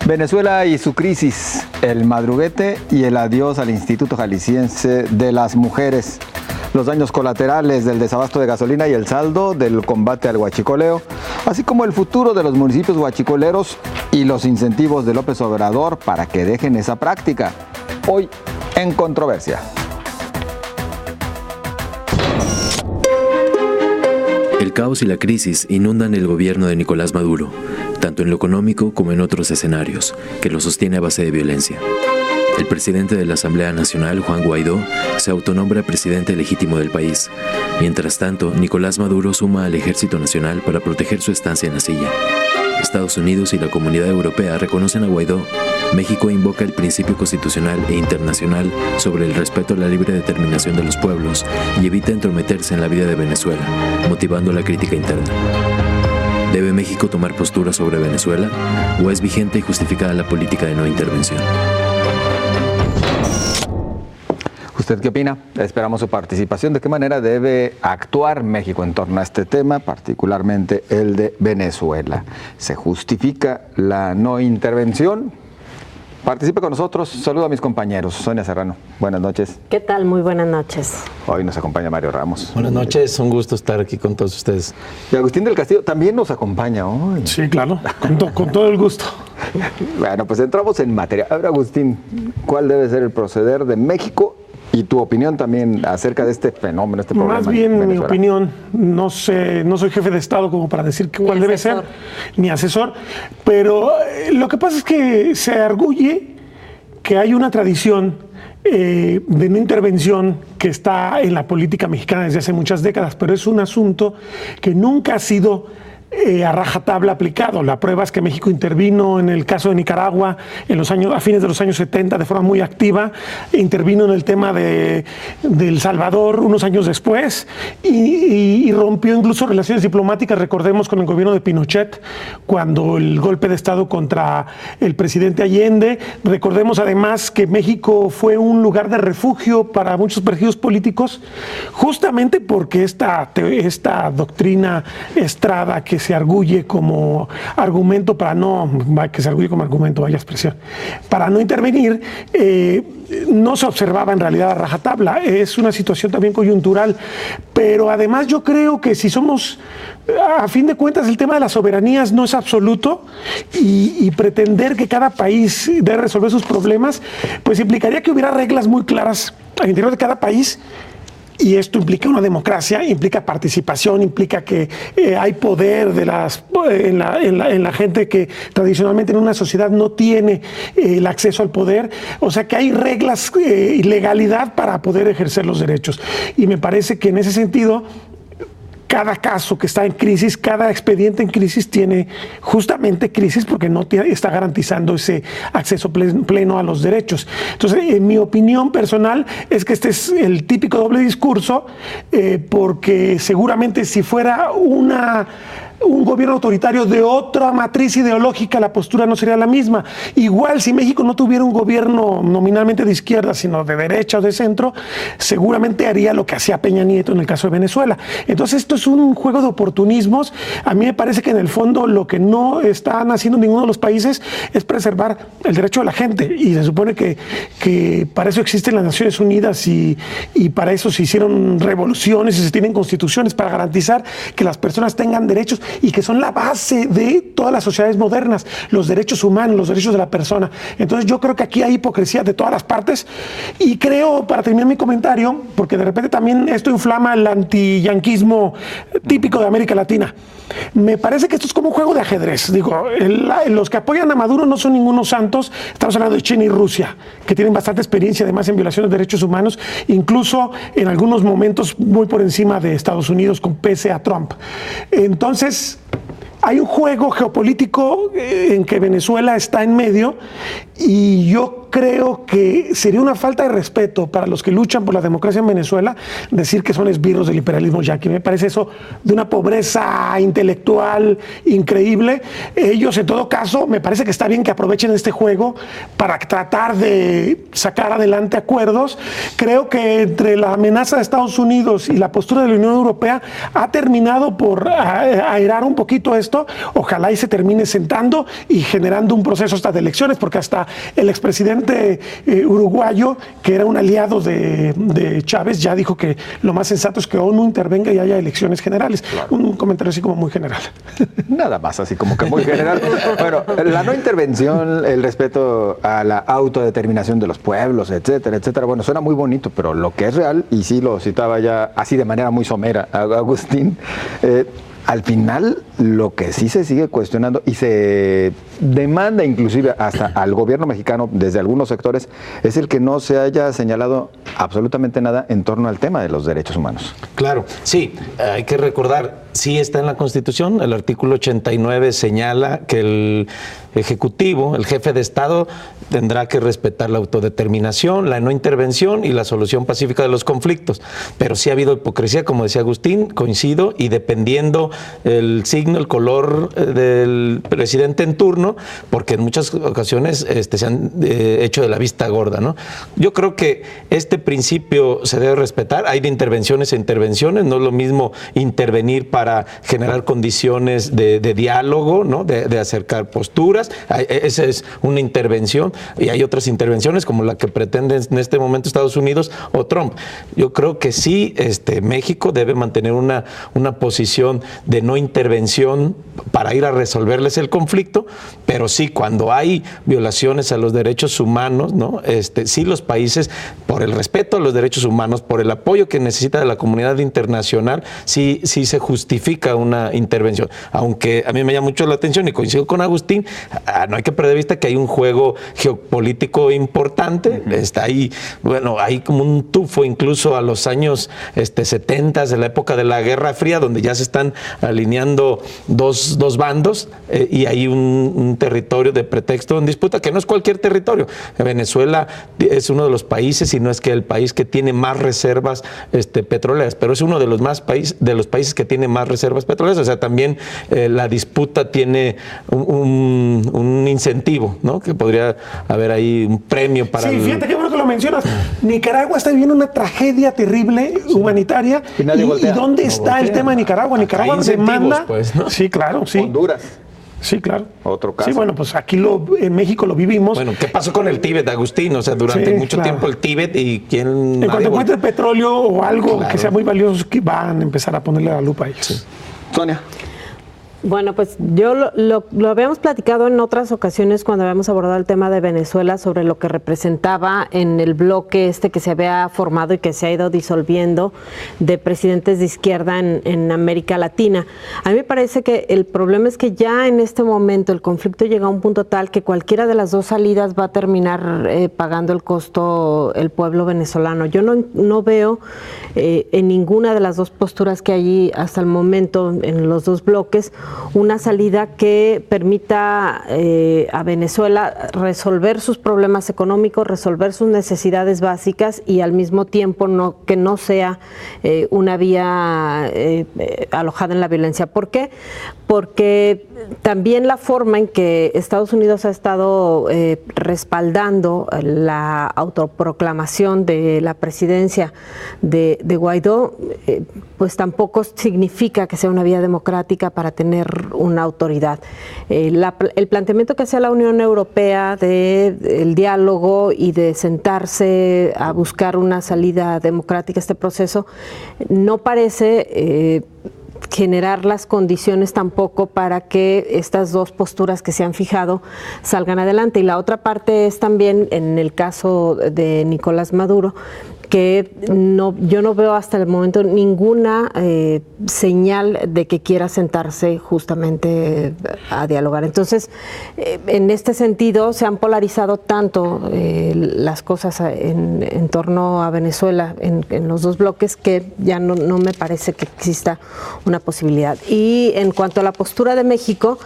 Venezuela y su crisis, el madruguete y el adiós al Instituto Jalisciense de las Mujeres, los daños colaterales del desabasto de gasolina y el saldo del combate al huachicoleo, así como el futuro de los municipios huachicoleros y los incentivos de López Obrador para que dejen esa práctica. Hoy en Controversia. El caos y la crisis inundan el gobierno de Nicolás Maduro, tanto en lo económico como en otros escenarios, que lo sostiene a base de violencia. El presidente de la Asamblea Nacional, Juan Guaidó, se autonombra presidente legítimo del país. Mientras tanto, Nicolás Maduro suma al Ejército Nacional para proteger su estancia en la silla. Estados Unidos y la Comunidad Europea reconocen a Guaidó. México invoca el principio constitucional e internacional sobre el respeto a la libre determinación de los pueblos y evita entrometerse en la vida de Venezuela, motivando la crítica interna. ¿Debe México tomar postura sobre Venezuela o es vigente y justificada la política de no intervención? ¿Usted qué opina? Esperamos su participación. ¿De qué manera debe actuar México en torno a este tema, particularmente el de Venezuela? ¿Se justifica la no intervención? Participe con nosotros. Saludo a mis compañeros. Sonia Serrano, buenas noches. ¿Qué tal? Muy buenas noches. Hoy nos acompaña Mario Ramos. Buenas noches, un gusto estar aquí con todos ustedes. Y Agustín del Castillo también nos acompaña hoy. Sí, claro, con todo el gusto. Bueno, pues entramos en materia. A ver, Agustín, ¿cuál debe ser el proceder de México? Y tu opinión también acerca de este fenómeno, este problema. Más bien, mi opinión, no sé, no soy jefe de Estado como para decir cuál debe ser, ni asesor, pero lo que pasa es que se arguye que hay una tradición de no intervención que está en la política mexicana desde hace muchas décadas, pero es un asunto que nunca ha sido a rajatabla aplicado. La prueba es que México intervino en el caso de Nicaragua a fines de los años 70 de forma muy activa, intervino en el tema de El Salvador unos años después y rompió incluso relaciones diplomáticas, recordemos, con el gobierno de Pinochet, cuando el golpe de Estado contra el presidente Allende. Recordemos además que México fue un lugar de refugio para muchos perseguidos políticos, justamente porque esta doctrina Estrada que se arguye como argumento para no intervenir, no se observaba en realidad a rajatabla. Es una situación también coyuntural, pero además yo creo que si somos, a fin de cuentas, el tema de las soberanías no es absoluto y pretender que cada país debe resolver sus problemas, pues implicaría que hubiera reglas muy claras al interior de cada país. Y esto implica una democracia, implica participación, implica que hay poder en la gente que tradicionalmente en una sociedad no tiene el acceso al poder. O sea que hay reglas y legalidad para poder ejercer los derechos. Y me parece que en ese sentido, cada caso que está en crisis, cada expediente en crisis tiene justamente crisis porque no está garantizando ese acceso pleno a los derechos. Entonces, en mi opinión personal es que este es el típico doble discurso, porque seguramente si fuera un gobierno autoritario de otra matriz ideológica, la postura no sería la misma. Igual, si México no tuviera un gobierno nominalmente de izquierda, sino de derecha o de centro, seguramente haría lo que hacía Peña Nieto en el caso de Venezuela. Entonces, esto es un juego de oportunismos. A mí me parece que en el fondo lo que no están haciendo ninguno de los países es preservar el derecho de la gente. Y se supone que para eso existen las Naciones Unidas y para eso se hicieron revoluciones y se tienen constituciones para garantizar que las personas tengan derechos y que son la base de todas las sociedades modernas, los derechos humanos, los derechos de la persona. Entonces yo creo que aquí hay hipocresía de todas las partes y creo, para terminar mi comentario, porque de repente también esto inflama el antiyanquismo típico de América Latina, me parece que esto es como un juego de ajedrez. Digo, los que apoyan a Maduro no son ningunos santos. Estamos hablando de China y Rusia, que tienen bastante experiencia además en violaciones de derechos humanos, incluso en algunos momentos muy por encima de Estados Unidos, pese a Trump. Entonces, hay un juego geopolítico en que Venezuela está en medio Y yo creo que sería una falta de respeto para los que luchan por la democracia en Venezuela decir que son esbirros del imperialismo yanqui. Me parece eso de una pobreza intelectual increíble. Ellos, en todo caso, me parece que está bien que aprovechen este juego para tratar de sacar adelante acuerdos. Creo que entre la amenaza de Estados Unidos y la postura de la Unión Europea ha terminado por aerar un poquito esto. Ojalá y se termine sentando y generando un proceso hasta de elecciones, porque hasta el expresidente uruguayo, que era un aliado de Chávez, ya dijo que lo más sensato es que ONU intervenga y haya elecciones generales. Claro. Un comentario así como muy general. Nada más así como que muy general. Bueno, la no intervención, el respeto a la autodeterminación de los pueblos, etcétera, etcétera. Bueno, suena muy bonito, pero lo que es real, y sí lo citaba ya así de manera muy somera Agustín, al final lo que sí se sigue cuestionando y se demanda inclusive hasta al gobierno mexicano desde algunos sectores es el que no se haya señalado absolutamente nada en torno al tema de los derechos humanos. Claro, sí, hay que recordar, sí está en la Constitución, el artículo 89 señala que el Ejecutivo, el jefe de Estado, tendrá que respetar la autodeterminación, la no intervención y la solución pacífica de los conflictos. Pero sí ha habido hipocresía, como decía Agustín, coincido, y dependiendo el signo, el color del presidente en turno, porque en muchas ocasiones se han hecho de la vista gorda, ¿no? Yo creo que este principio se debe respetar. Hay de intervenciones a intervenciones, no es lo mismo intervenir para generar condiciones de diálogo, ¿no? De acercar posturas. Esa es una intervención, y hay otras intervenciones como la que pretenden en este momento Estados Unidos o Trump. Yo creo que sí, México debe mantener una posición de no intervención para ir a resolverles el conflicto, pero sí, cuando hay violaciones a los derechos humanos, ¿no? Sí, los países, por el respeto a los derechos humanos, por el apoyo que necesita de la comunidad internacional, sí se justifica una intervención. Aunque a mí me llama mucho la atención, y coincido con Agustín, no hay que perder de vista que hay un juego geopolítico importante. Está ahí, bueno, hay como un tufo incluso a los años 70, de la época de la Guerra Fría, donde ya se están alineando dos bandos, y hay un territorio de pretexto en disputa, que no es cualquier territorio. Venezuela es uno de los países, y no es que el país que tiene más reservas petroleras, pero es uno de los países que tiene más reservas petroleras. O sea, también la disputa tiene un incentivo, ¿no? Que podría haber ahí un premio para... Sí, fíjate qué bueno que lo mencionas. Nicaragua está viviendo una tragedia terrible humanitaria. ¿Y dónde está el tema de Nicaragua? Nicaragua demanda... Pues, ¿no? Sí, claro, sí. Honduras. Sí, claro. Otro caso. Sí, bueno, pues aquí en México lo vivimos. Bueno, ¿qué pasó con el Tíbet, Agustín? O sea, durante mucho tiempo el Tíbet, y quién... En cuanto encuentre petróleo o algo que sea muy valioso, que van a empezar a ponerle la lupa a ellos. Sí. Sonia. Bueno, pues yo lo habíamos platicado en otras ocasiones cuando habíamos abordado el tema de Venezuela, sobre lo que representaba en el bloque que se había formado y que se ha ido disolviendo de presidentes de izquierda en América Latina. A mí me parece que el problema es que ya en este momento el conflicto llega a un punto tal que cualquiera de las dos salidas va a terminar pagando el costo el pueblo venezolano. Yo no veo en ninguna de las dos posturas que hay hasta el momento en los dos bloques una salida que permita a Venezuela resolver sus problemas económicos, resolver sus necesidades básicas, y al mismo tiempo que no sea una vía alojada en la violencia. ¿Por qué? Porque también la forma en que Estados Unidos ha estado respaldando la autoproclamación de la presidencia de Guaidó, pues tampoco significa que sea una vía democrática para tener una autoridad. El planteamiento que hace la Unión Europea del diálogo y de sentarse a buscar una salida democrática a este proceso no parece generar las condiciones tampoco para que estas dos posturas que se han fijado salgan adelante. Y la otra parte es también, en el caso de Nicolás Maduro, que yo no veo hasta el momento ninguna señal de que quiera sentarse justamente a dialogar. Entonces, en este sentido, se han polarizado tanto las cosas en torno a Venezuela en los dos bloques, que ya no me parece que exista una posibilidad. Y en cuanto a la postura de México,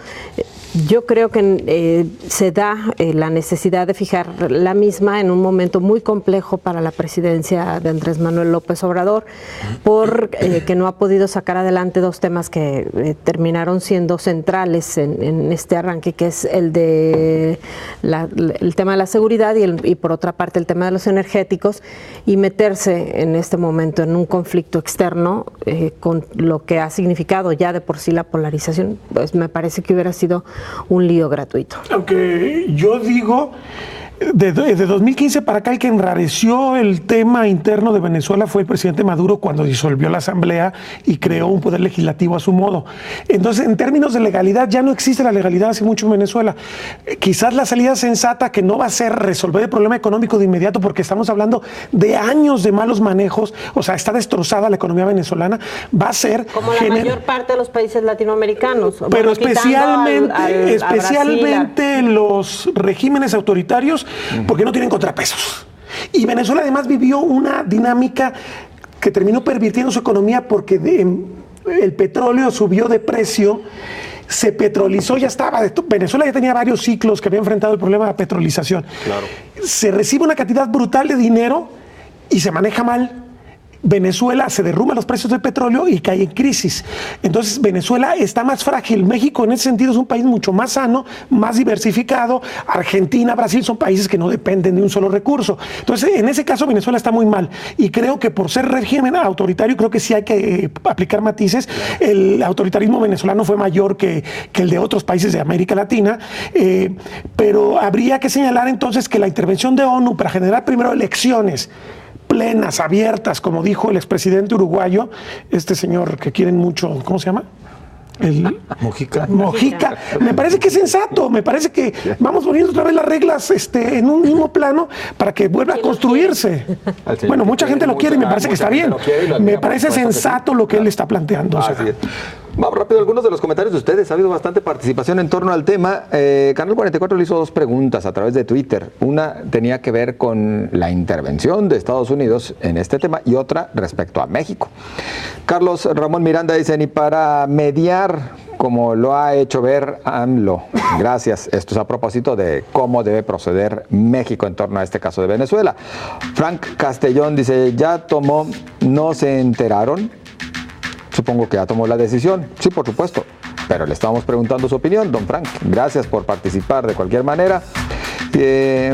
Yo creo que se da la necesidad de fijar la misma en un momento muy complejo para la presidencia de Andrés Manuel López Obrador, porque no ha podido sacar adelante dos temas que terminaron siendo centrales en este arranque, que es el de el tema de la seguridad y por otra parte el tema de los energéticos, y meterse en este momento en un conflicto externo con lo que ha significado ya de por sí la polarización. Pues me parece que hubiera sido un lío gratuito. Aunque yo digo, de 2015 para acá el que enrareció el tema interno de Venezuela fue el presidente Maduro cuando disolvió la Asamblea y creó un poder legislativo a su modo. Entonces, en términos de legalidad, ya no existe la legalidad hace mucho en Venezuela. Quizás la salida sensata, que no va a ser resolver el problema económico de inmediato, porque estamos hablando de años de malos manejos, o sea, está destrozada la economía venezolana, va a ser... Como la mayor parte de los países latinoamericanos. Pero especialmente los regímenes autoritarios, porque no tienen contrapesos. Y Venezuela además vivió una dinámica que terminó pervirtiendo su economía porque el petróleo subió de precio, se petrolizó, ya estaba. Venezuela ya tenía varios ciclos que había enfrentado el problema de la petrolización. Claro. Se recibe una cantidad brutal de dinero y se maneja mal. Venezuela se derrumban los precios del petróleo y cae en crisis. Entonces Venezuela está más frágil. México en ese sentido es un país mucho más sano, más diversificado. Argentina, Brasil son países que no dependen de un solo recurso. Entonces en ese caso Venezuela está muy mal y creo que por ser régimen autoritario creo que sí hay que aplicar matices. El autoritarismo venezolano fue mayor que el de otros países de América Latina, pero habría que señalar entonces que la intervención de ONU para generar primero elecciones plenas, abiertas, como dijo el expresidente uruguayo, este señor que quieren mucho, ¿cómo se llama? Mujica. Me parece que es sensato, me parece que vamos poniendo otra vez las reglas en un mismo plano para que vuelva a construirse. Bueno, mucha gente lo quiere y me parece que está bien. Me parece sensato lo que él está planteando. Vamos rápido, algunos de los comentarios de ustedes. Ha habido bastante participación en torno al tema. Canal 44 le hizo dos preguntas a través de Twitter. Una tenía que ver con la intervención de Estados Unidos en este tema y otra respecto a México. Carlos Ramón Miranda dice, ni para mediar como lo ha hecho ver AMLO. Gracias. Esto es a propósito de cómo debe proceder México en torno a este caso de Venezuela. Frank Castellón dice, ya tomó, no se enteraron. Supongo que ya tomó la decisión. Sí, por supuesto. Pero le estamos preguntando su opinión, don Frank. Gracias por participar de cualquier manera.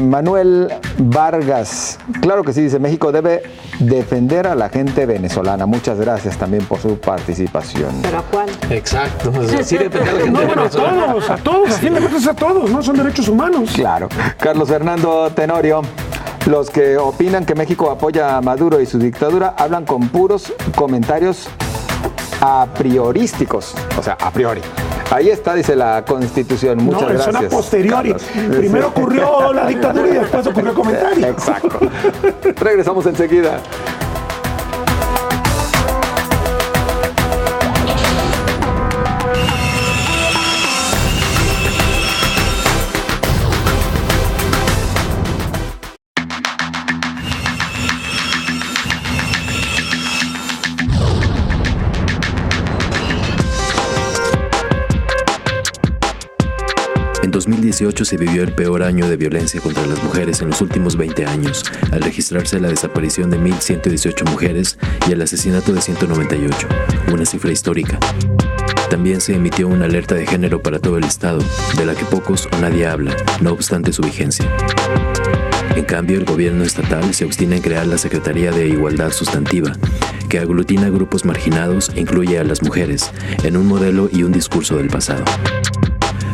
Manuel Vargas. Claro que sí, dice, México debe defender a la gente venezolana. Muchas gracias también por su participación. ¿Pero a cuál? Exacto. Sí, defender a la gente venezolana. A todos. A fin de cuentas a todos, ¿no? Son derechos humanos. Claro. Carlos Fernando Tenorio. Los que opinan que México apoya a Maduro y su dictadura hablan con puros comentarios a priorísticos, o sea, a priori. Ahí está, dice la Constitución. Muchas gracias. No, es una posteriori. Carlos. Primero ocurrió la dictadura y después ocurrió el comentario. Exacto. Regresamos enseguida. En 2018 se vivió el peor año de violencia contra las mujeres en los últimos 20 años, al registrarse la desaparición de 1.118 mujeres y el asesinato de 198, una cifra histórica. También se emitió una alerta de género para todo el estado, de la que pocos o nadie habla, no obstante su vigencia. En cambio, el gobierno estatal se obstina en crear la Secretaría de Igualdad Sustantiva, que aglutina grupos marginados e incluye a las mujeres, en un modelo y un discurso del pasado.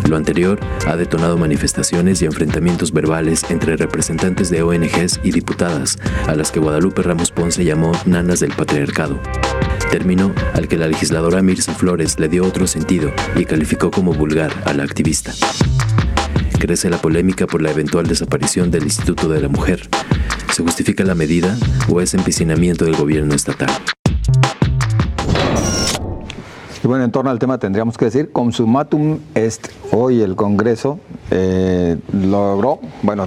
Lo anterior ha detonado manifestaciones y enfrentamientos verbales entre representantes de ONGs y diputadas, a las que Guadalupe Ramos Ponce llamó nanas del patriarcado, término al que la legisladora Mirza Flores le dio otro sentido y calificó como vulgar a la activista. Crece la polémica por la eventual desaparición del Instituto de la Mujer. ¿Se justifica la medida o es empecinamiento del gobierno estatal? Y bueno, en torno al tema tendríamos que decir, consumatum est. Hoy el Congreso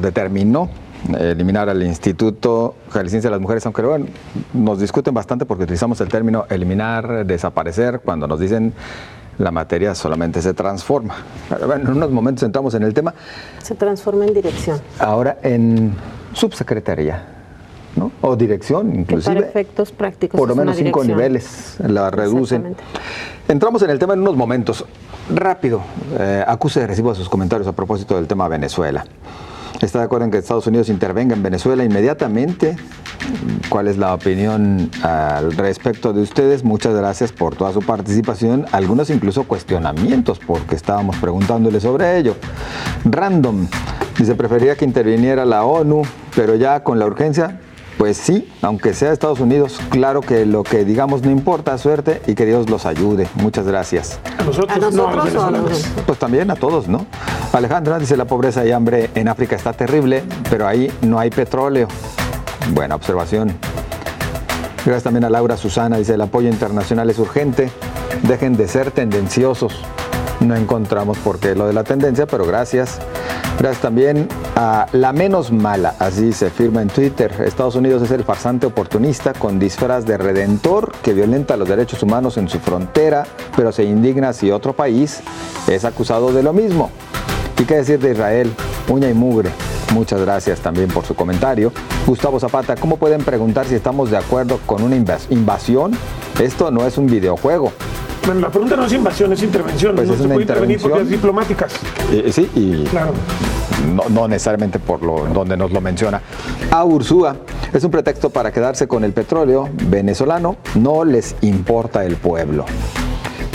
determinó eliminar al Instituto Jalisciense de las Mujeres, aunque bueno, nos discuten bastante porque utilizamos el término eliminar, desaparecer, cuando nos dicen la materia solamente se transforma. Bueno, en unos momentos entramos en el tema. Se transforma en dirección. Ahora en subsecretaría, ¿no? O dirección, inclusive. Que para efectos prácticos por lo es menos una 5 dirección. niveles la reducen. Exactamente. Entramos en el tema en unos momentos. Rápido, acuse de recibo sus comentarios a propósito del tema Venezuela. ¿Está de acuerdo en que Estados Unidos intervenga en Venezuela inmediatamente? ¿Cuál es la opinión al respecto de ustedes? Muchas gracias por toda su participación. Algunos incluso cuestionamientos, porque estábamos preguntándole sobre ello. Random dice, preferiría que interviniera la ONU, pero ya con la urgencia, pues sí, aunque sea Estados Unidos, claro que lo que digamos no importa, suerte y que Dios los ayude. Muchas gracias. ¿A nosotros? ¿A nosotros no, a los o a venezolanos. los- Pues también a todos, ¿no? Alejandra dice, la pobreza y hambre en África está terrible, pero ahí no hay petróleo. Buena observación. Gracias también a Laura Susana, dice, el apoyo internacional es urgente, dejen de ser tendenciosos. No encontramos por qué lo de la tendencia, pero gracias. Gracias también a La Menos Mala, así se firma en Twitter. Estados Unidos es el farsante oportunista con disfraz de redentor que violenta los derechos humanos en su frontera, pero se indigna si otro país es acusado de lo mismo. ¿Y qué decir de Israel? Uña y mugre. Muchas gracias también por su comentario. Gustavo Zapata, ¿cómo pueden preguntar si estamos de acuerdo con una invasión? Esto no es un videojuego. Bueno, la pregunta no es invasión, es intervención. Pues no es se una puede intervenir por intervención. vías diplomáticas. Sí, y Claro. no necesariamente por donde nos lo menciona. A Ursúa, es un pretexto para quedarse con el petróleo venezolano, no les importa el pueblo.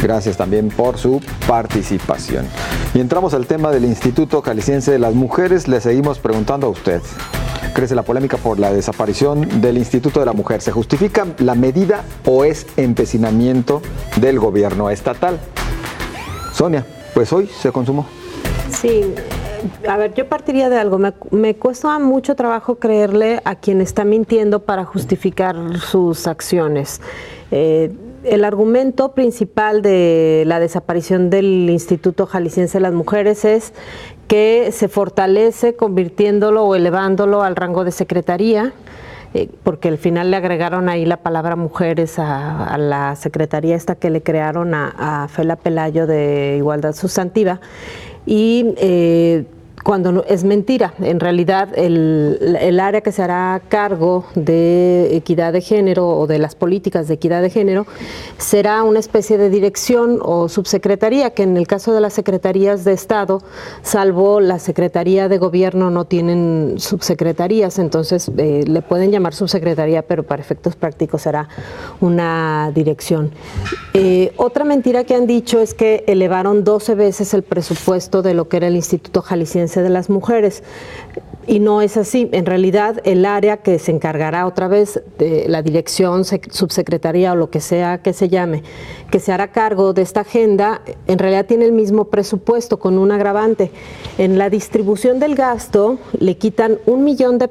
Gracias también por su participación. Y entramos al tema del Instituto Jalisciense de las Mujeres. Le seguimos preguntando a usted. Crece la polémica por la desaparición del Instituto de la Mujer. ¿Se justifica la medida o es empecinamiento del gobierno estatal? Sonia, pues hoy se consumó. Sí, a ver, yo partiría de algo. Me cuesta mucho trabajo creerle a quien está mintiendo para justificar sus acciones. El argumento principal de la desaparición del Instituto Jalisciense de las Mujeres es que se fortalece convirtiéndolo o elevándolo al rango de secretaría, porque al final le agregaron ahí la palabra mujeres a la secretaría esta que le crearon a Fela Pelayo de Igualdad Sustantiva. Y cuando es mentira, en realidad el área que se hará cargo de equidad de género o de las políticas de equidad de género será una especie de dirección o subsecretaría, que en el caso de las secretarías de Estado, salvo la Secretaría de Gobierno, no tienen subsecretarías, entonces le pueden llamar subsecretaría, pero para efectos prácticos será una dirección. Otra mentira que han dicho es que elevaron 12 veces el presupuesto de lo que era el Instituto Jalisciense de las Mujeres, y no es así. En realidad el área que se encargará otra vez de la dirección, subsecretaría o lo que sea que se llame, que se hará cargo de esta agenda, en realidad tiene el mismo presupuesto con un agravante. En la distribución del gasto le quitan $1 millón de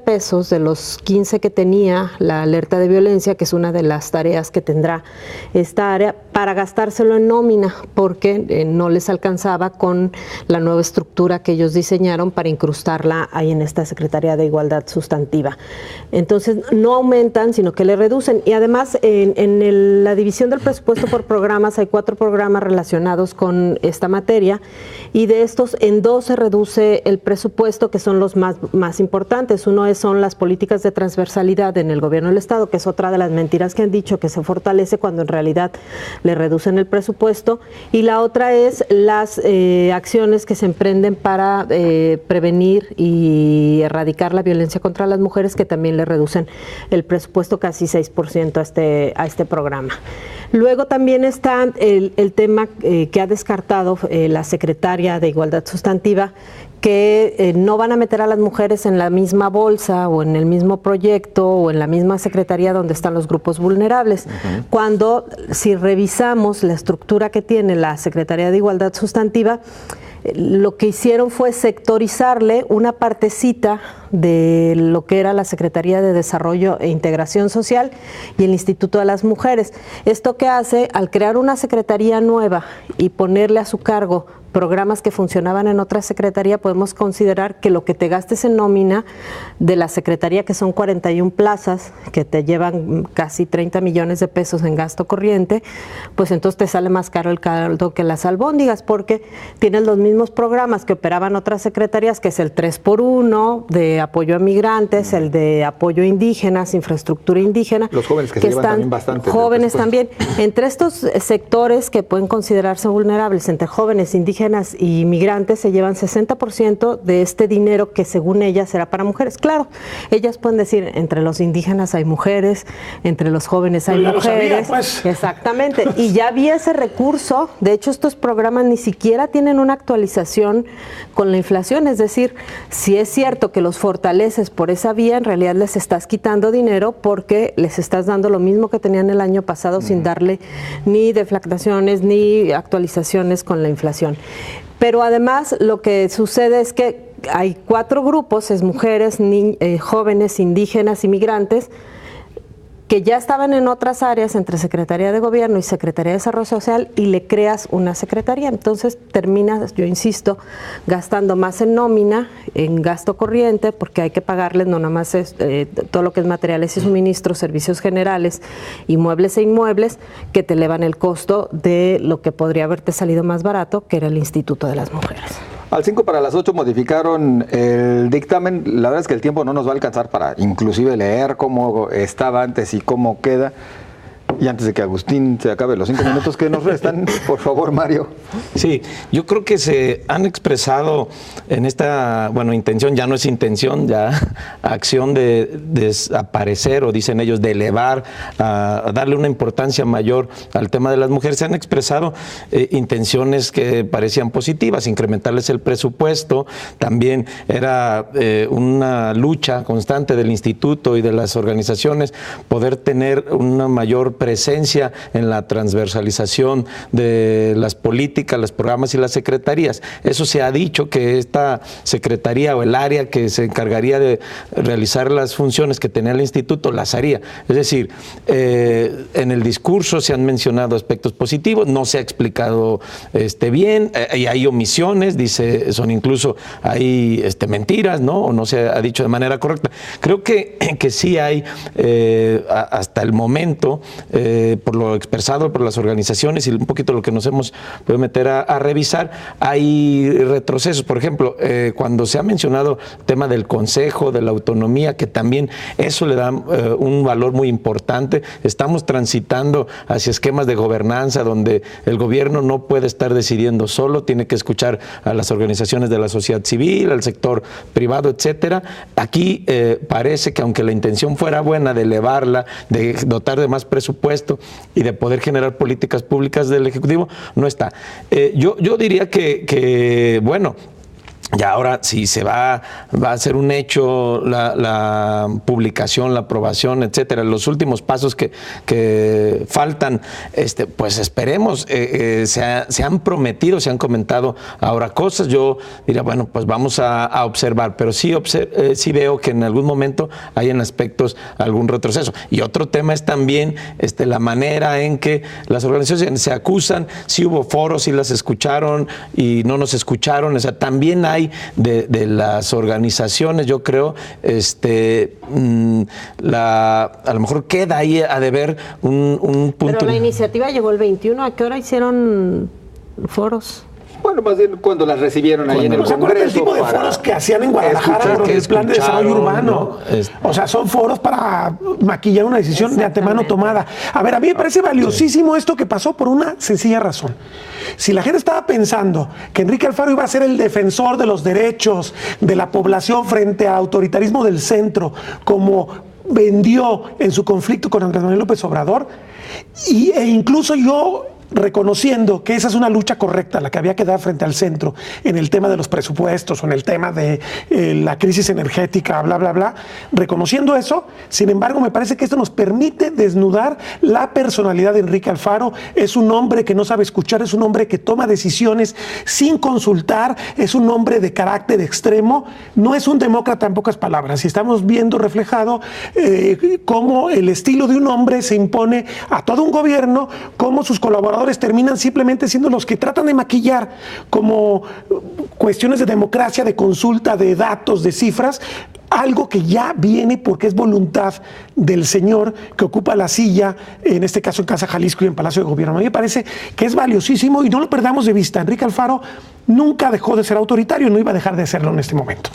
los 15 que tenía la alerta de violencia, que es una de las tareas que tendrá esta área, para gastárselo en nómina, porque no les alcanzaba con la nueva estructura que ellos diseñaron para incrustarla ahí en esta Secretaría de Igualdad Sustantiva. Entonces no aumentan, sino que le reducen. Y además en la división del presupuesto por programas hay 4 programas relacionados con esta materia, y de estos en 2 se reduce el presupuesto, que son los más importantes. Uno son las políticas de transversalidad en el gobierno del Estado, que es otra de las mentiras que han dicho, que se fortalece cuando en realidad le reducen el presupuesto, y la otra es las acciones que se emprenden para prevenir y erradicar la violencia contra las mujeres, que también le reducen el presupuesto casi 6% a este programa. Luego también está el tema que ha descartado la secretaria de Igualdad Sustantiva, que no van a meter a las mujeres en la misma bolsa o en el mismo proyecto o en la misma secretaría donde están los grupos vulnerables. Cuando, si revisamos la estructura que tiene la Secretaría de Igualdad Sustantiva, lo que hicieron fue sectorizarle una partecita de lo que era la Secretaría de Desarrollo e Integración Social y el Instituto de las Mujeres. Esto que hace, al crear una secretaría nueva y ponerle a su cargo programas que funcionaban en otra secretaría, podemos considerar que lo que te gastes en nómina de la secretaría, que son 41 plazas, que te llevan casi 30 millones de pesos en gasto corriente, pues entonces te sale más caro el caldo que las albóndigas, porque tienes los mismos programas que operaban otras secretarías, que es el 3x1 de apoyo a migrantes, el de apoyo a indígenas, infraestructura indígena. Los jóvenes que se llevan también bastante. Jóvenes también. Entre estos sectores que pueden considerarse vulnerables, entre jóvenes, indígenas y migrantes, se llevan 60% de este dinero que según ellas será para mujeres. Claro, ellas pueden decir, entre los indígenas hay mujeres, entre los jóvenes hay mujeres. Pues. Exactamente. Y ya había ese recurso. De hecho, estos programas ni siquiera tienen una actualización con la inflación. Es decir, si es cierto que los fortaleces por esa vía, en realidad les estás quitando dinero porque les estás dando lo mismo que tenían el año pasado sin darle ni deflactaciones ni actualizaciones con la inflación. Pero además lo que sucede es que hay 4 grupos, es mujeres, jóvenes, indígenas y migrantes, que ya estaban en otras áreas entre Secretaría de Gobierno y Secretaría de Desarrollo Social, y le creas una secretaría. Entonces terminas, yo insisto, gastando más en nómina, en gasto corriente, porque hay que pagarles no nada más todo lo que es materiales y suministros, servicios generales, inmuebles e inmuebles, que te elevan el costo de lo que podría haberte salido más barato, que era el Instituto de las Mujeres. Al 5:45 modificaron el dictamen. La verdad es que el tiempo no nos va a alcanzar para inclusive leer cómo estaba antes y cómo queda. Y antes de que Agustín se acabe los 5 minutos que nos restan, por favor, Mario. Sí, yo creo que se han expresado en esta, intención, ya no es intención, ya acción de desaparecer, o dicen ellos, de elevar, a darle una importancia mayor al tema de las mujeres. Se han expresado intenciones que parecían positivas, incrementarles el presupuesto. También era una lucha constante del instituto y de las organizaciones poder tener una mayor presencia en la transversalización de las políticas, los programas y las secretarías. Eso se ha dicho, que esta secretaría o el área que se encargaría de realizar las funciones que tenía el instituto las haría. Es decir, en el discurso se han mencionado aspectos positivos, no se ha explicado bien, y hay omisiones, son incluso hay mentiras, ¿no? O no se ha dicho de manera correcta. Creo que sí hay hasta el momento, por lo expresado por las organizaciones y un poquito lo que nos hemos podido meter a revisar, hay retrocesos. Por ejemplo, cuando se ha mencionado el tema del consejo, de la autonomía, que también eso le da un valor muy importante. Estamos transitando hacia esquemas de gobernanza donde el gobierno no puede estar decidiendo solo, tiene que escuchar a las organizaciones de la sociedad civil, al sector privado, etcétera. Aquí parece que, aunque la intención fuera buena de elevarla, de dotar de más presupuesto y de poder generar políticas públicas del Ejecutivo, no está. Yo diría que ya ahora, si se va a ser un hecho la publicación, la aprobación, etcétera, los últimos pasos que faltan, pues esperemos. Se han prometido, se han comentado ahora cosas. Yo diría, pues vamos a observar, pero sí veo que en algún momento hay en aspectos algún retroceso. Y otro tema es también la manera en que las organizaciones se acusan, si hubo foros, si las escucharon y no nos escucharon. O sea, también hay de las organizaciones, yo creo, a lo mejor queda ahí a deber un punto. Pero la iniciativa llegó el 21, ¿a qué hora hicieron foros? Bueno, más bien cuando las recibieron ahí en el Congreso. El tipo de foros que hacían en Guadalajara con el plan de desarrollo urbano. ¿No? O sea, son foros para maquillar una decisión de antemano tomada. A ver, a mí me parece valiosísimo esto que pasó por una sencilla razón. Si la gente estaba pensando que Enrique Alfaro iba a ser el defensor de los derechos de la población frente al autoritarismo del centro, como vendió en su conflicto con Andrés Manuel López Obrador, e incluso yo, reconociendo que esa es una lucha correcta, la que había que dar frente al centro en el tema de los presupuestos o en el tema de la crisis energética, bla, bla, bla, reconociendo eso, sin embargo, me parece que esto nos permite desnudar la personalidad de Enrique Alfaro. Es un hombre que no sabe escuchar, es un hombre que toma decisiones sin consultar, es un hombre de carácter extremo, no es un demócrata en pocas palabras, y estamos viendo reflejado cómo el estilo de un hombre se impone a todo un gobierno, cómo sus colaboradores legisladores terminan simplemente siendo los que tratan de maquillar como cuestiones de democracia, de consulta, de datos, de cifras, algo que ya viene porque es voluntad del señor que ocupa la silla, en este caso en Casa Jalisco y en Palacio de Gobierno. A mí me parece que es valiosísimo y no lo perdamos de vista. Enrique Alfaro nunca dejó de ser autoritario, no iba a dejar de serlo en este momento.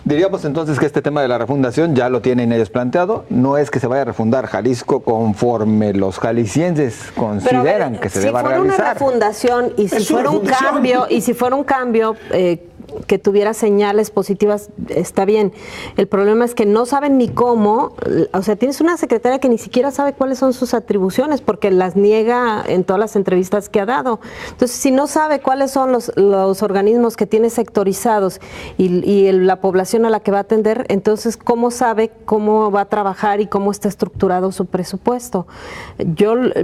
Diríamos entonces que este tema de la refundación ya lo tienen ellos planteado. No es que se vaya a refundar Jalisco conforme los jaliscienses consideran que se deba realizar. Si fuera una refundación y si fuera un cambio, que tuviera señales positivas, está bien. El problema es que no saben ni cómo, o sea, tienes una secretaria que ni siquiera sabe cuáles son sus atribuciones porque las niega en todas las entrevistas que ha dado. Entonces, si no sabe cuáles son los organismos que tiene sectorizados y la población a la que va a atender, entonces, ¿cómo sabe cómo va a trabajar y cómo está estructurado su presupuesto?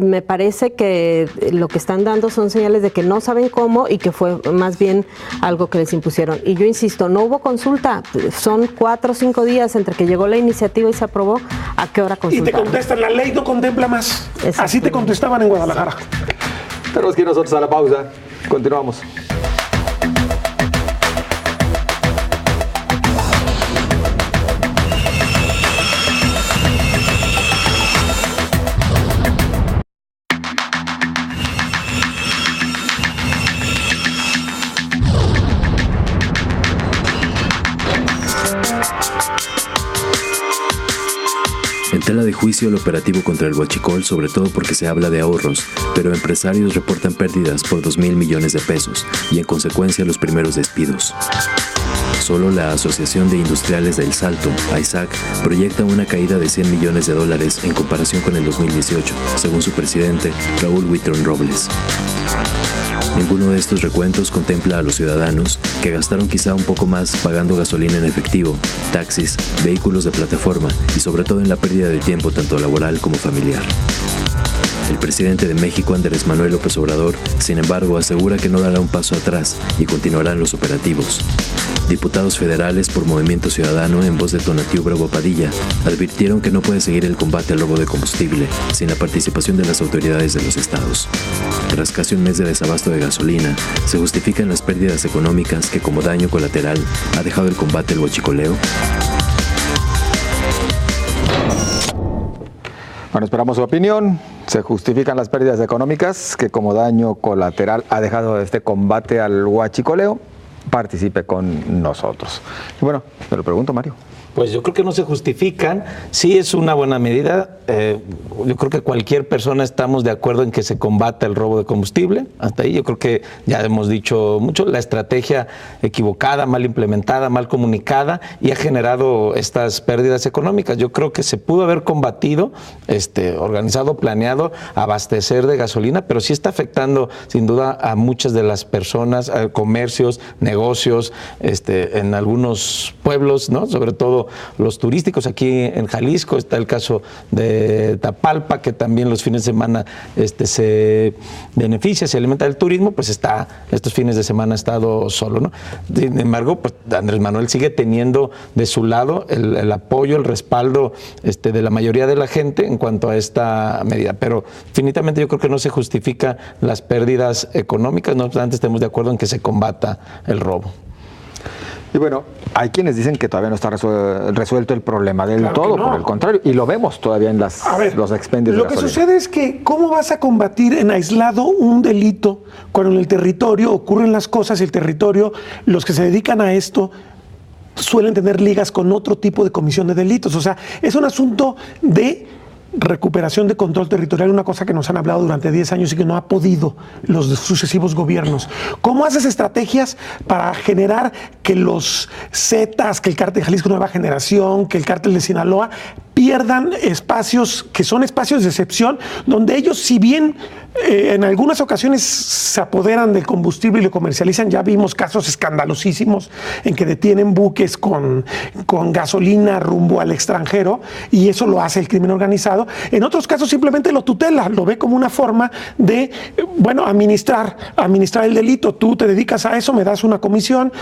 Me parece que lo que están dando son señales de que no saben cómo y que fue más bien algo que les impusieron. Y yo insisto, no hubo consulta, son 4 o 5 días entre que llegó la iniciativa y se aprobó. ¿A qué hora consultaron? Y te contestan, la ley no contempla más. Así te contestaban en Guadalajara. Tenemos que ir nosotros a la pausa. Continuamos. En tela de juicio el operativo contra el huachicol, sobre todo porque se habla de ahorros, pero empresarios reportan pérdidas por 2,000 millones de pesos y en consecuencia los primeros despidos. Solo la Asociación de Industriales de El Salto, AISAC, proyecta una caída de $100 millones en comparación con el 2018, según su presidente, Raúl Huitrón Robles. Ninguno de estos recuentos contempla a los ciudadanos que gastaron quizá un poco más pagando gasolina en efectivo, taxis, vehículos de plataforma y sobre todo en la pérdida de tiempo tanto laboral como familiar. El presidente de México, Andrés Manuel López Obrador, sin embargo, asegura que no dará un paso atrás y continuarán los operativos. Diputados federales por Movimiento Ciudadano, en voz de Tonatiu Bravo Padilla, advirtieron que no puede seguir el combate al robo de combustible sin la participación de las autoridades de los estados. Tras casi un mes de desabasto de gasolina, se justifican las pérdidas económicas que como daño colateral ha dejado el combate al huachicoleo. Bueno, esperamos su opinión. Se justifican las pérdidas económicas que como daño colateral ha dejado este combate al huachicoleo. Participe con nosotros. Y bueno, te lo pregunto, Mario. Pues yo creo que no se justifican, sí es una buena medida, yo creo que cualquier persona estamos de acuerdo en que se combata el robo de combustible, hasta ahí yo creo que ya hemos dicho mucho, la estrategia equivocada, mal implementada, mal comunicada y ha generado estas pérdidas económicas. Yo creo que se pudo haber combatido, organizado, planeado, abastecer de gasolina, pero sí está afectando sin duda a muchas de las personas, a comercios, negocios, en algunos pueblos, ¿no? Sobre todo los turísticos. Aquí en Jalisco está el caso de Tapalpa, que también los fines de semana se beneficia, se alimenta del turismo, pues estos fines de semana ha estado solo, ¿no? Sin embargo, pues Andrés Manuel sigue teniendo de su lado el apoyo, el respaldo de la mayoría de la gente en cuanto a esta medida, pero definitivamente yo creo que no se justifica las pérdidas económicas, no obstante estemos de acuerdo en que se combata el robo. Y bueno, hay quienes dicen que todavía no está resuelto el problema del todo, por el contrario, y lo vemos todavía en los expendios de gasolina. Lo que sucede es que, ¿cómo vas a combatir en aislado un delito cuando en el territorio ocurren las cosas y el territorio, los que se dedican a esto, suelen tener ligas con otro tipo de comisión de delitos? O sea, es un asunto de recuperación de control territorial, una cosa que nos han hablado durante 10 años y que no ha podido los sucesivos gobiernos. ¿Cómo haces estrategias para generar que los Zetas, que el Cártel de Jalisco Nueva Generación, que el Cártel de Sinaloa pierdan espacios que son espacios de excepción, donde ellos, si bien en algunas ocasiones se apoderan del combustible y lo comercializan? Ya vimos casos escandalosísimos en que detienen buques con gasolina rumbo al extranjero, y eso lo hace el crimen organizado. juzgado. En otros casos simplemente lo tutela, lo ve como una forma de, administrar el delito. Tú te dedicas a eso, me das una comisión,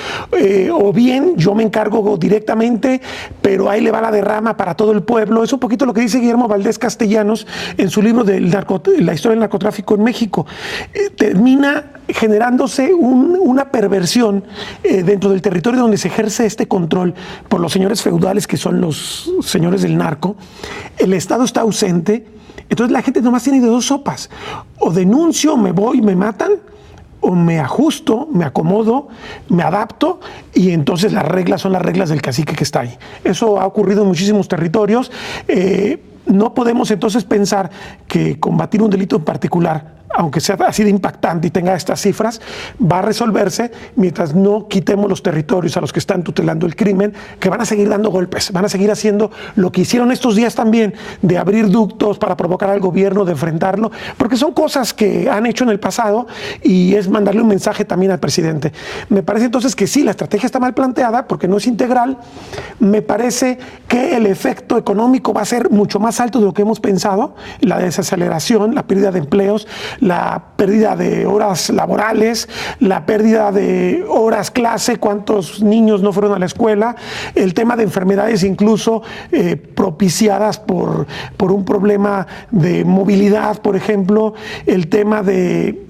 o bien yo me encargo directamente, pero ahí le va la derrama para todo el pueblo. Es un poquito lo que dice Guillermo Valdés Castellanos en su libro de la historia del narcotráfico en México. Termina generándose una perversión dentro del territorio donde se ejerce este control por los señores feudales, que son los señores del narco. El Estado está ausente, entonces la gente nomás tiene de dos sopas: o denuncio, me voy, me matan, o me ajusto, me acomodo, me adapto, y entonces las reglas son las reglas del cacique que está ahí. Eso ha ocurrido en muchísimos territorios. No podemos entonces pensar que combatir un delito en particular, aunque sea así de impactante y tenga estas cifras, va a resolverse mientras no quitemos los territorios a los que están tutelando el crimen, que van a seguir dando golpes, van a seguir haciendo lo que hicieron estos días también, de abrir ductos para provocar al gobierno, de enfrentarlo, porque son cosas que han hecho en el pasado, y es mandarle un mensaje también al presidente. Me parece entonces que sí, la estrategia está mal planteada porque no es integral. Me parece que el efecto económico va a ser mucho más alto de lo que hemos pensado: la desaceleración, la pérdida de empleos, la pérdida de horas laborales, la pérdida de horas clase, cuántos niños no fueron a la escuela, el tema de enfermedades incluso propiciadas por un problema de movilidad, por ejemplo, el tema de...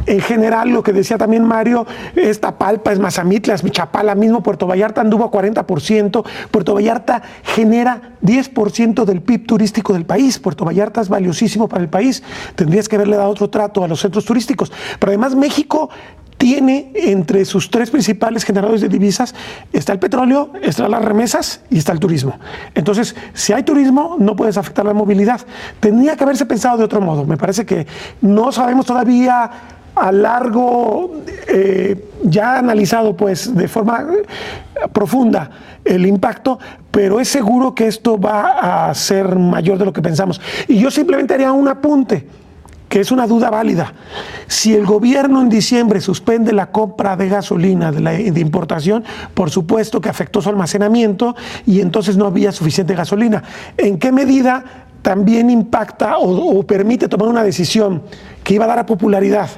En general, lo que decía también Mario, es Tapalpa, es Mazamitla, es Chapala mismo, Puerto Vallarta anduvo a 40%. Puerto Vallarta genera 10% del PIB turístico del país. Puerto Vallarta es valiosísimo para el país. Tendrías que haberle dado otro trato a los centros turísticos. Pero además México tiene entre sus tres principales generadores de divisas, está el petróleo, están las remesas y está el turismo. Entonces, si hay turismo, no puedes afectar la movilidad. Tendría que haberse pensado de otro modo. Me parece que no sabemos todavía a largo, ya analizado pues de forma profunda el impacto, pero es seguro que esto va a ser mayor de lo que pensamos. Y yo simplemente haría un apunte, que es una duda válida. Si el gobierno en diciembre suspende la compra de gasolina de importación, por supuesto que afectó su almacenamiento y entonces no había suficiente gasolina. ¿En qué medida también impacta o permite tomar una decisión que iba a dar a popularidad,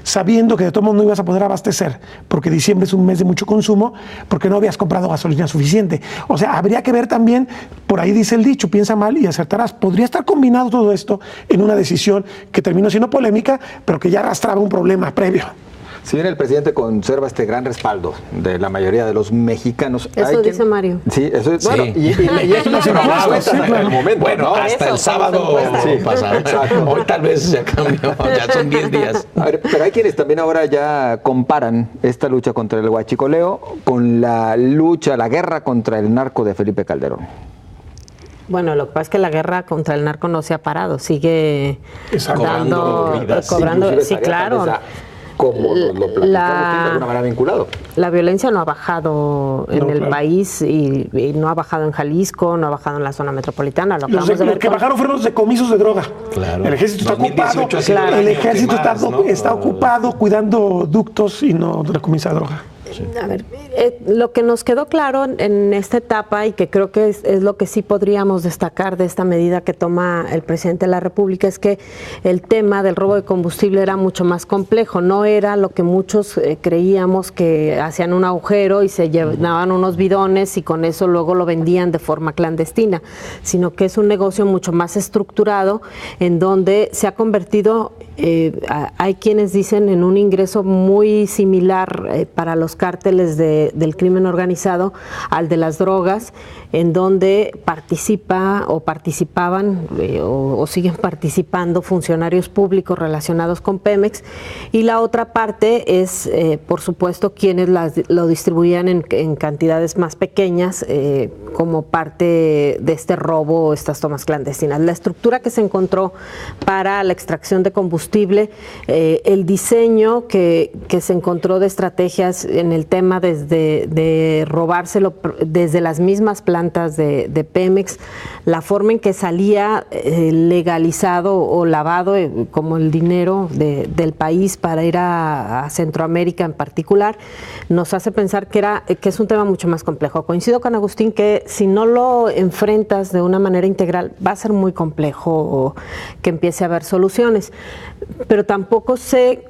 sabiendo que de todos modos no ibas a poder abastecer, porque diciembre es un mes de mucho consumo, porque no habías comprado gasolina suficiente? O sea, habría que ver también, por ahí dice el dicho, piensa mal y acertarás. Podría estar combinado todo esto en una decisión que terminó siendo polémica, pero que ya arrastraba un problema previo. Si bien el presidente conserva este gran respaldo de la mayoría de los mexicanos... Eso dice Mario. Sí, eso es... Sí. Bueno, y eso no se probado hasta el momento. Bueno, ¿no? hasta el sábado pasado. Hoy tal vez ya cambió, ya son 10 días. A ver, pero hay quienes también ahora ya comparan esta lucha contra el huachicoleo con la guerra contra el narco de Felipe Calderón. Bueno, lo que pasa es que la guerra contra el narco no se ha parado, sigue cobrando, sí, claro. Como lo platicamos, de alguna manera vinculado. La violencia no ha bajado en el país y no ha bajado en Jalisco, no ha bajado en la zona metropolitana. Lo los que bajaron fueron los decomisos de droga. Claro. El ejército está ocupado. Claro. El ejército está ocupado cuidando ductos y no decomisa droga. Sí. A ver, lo que nos quedó claro en esta etapa, y que creo que es lo que sí podríamos destacar de esta medida que toma el presidente de la República, es que el tema del robo de combustible era mucho más complejo. No era lo que muchos creíamos, que hacían un agujero y se llevaban unos bidones y con eso luego lo vendían de forma clandestina, sino que es un negocio mucho más estructurado, en donde se ha convertido, hay quienes dicen, en un ingreso muy similar para los cárteles del crimen organizado al de las drogas, en donde participaban o siguen participando funcionarios públicos relacionados con Pemex, y la otra parte es, por supuesto, quienes lo distribuían en cantidades más pequeñas, como parte de este robo o estas tomas clandestinas. La estructura que se encontró para la extracción de combustible, el diseño que se encontró de estrategias en el tema de robárselo desde las mismas plantas de Pemex, la forma en que salía legalizado o lavado como el dinero del país para ir a Centroamérica en particular, nos hace pensar que es un tema mucho más complejo. Coincido con Agustín que si no lo enfrentas de una manera integral va a ser muy complejo que empiece a haber soluciones, pero tampoco sé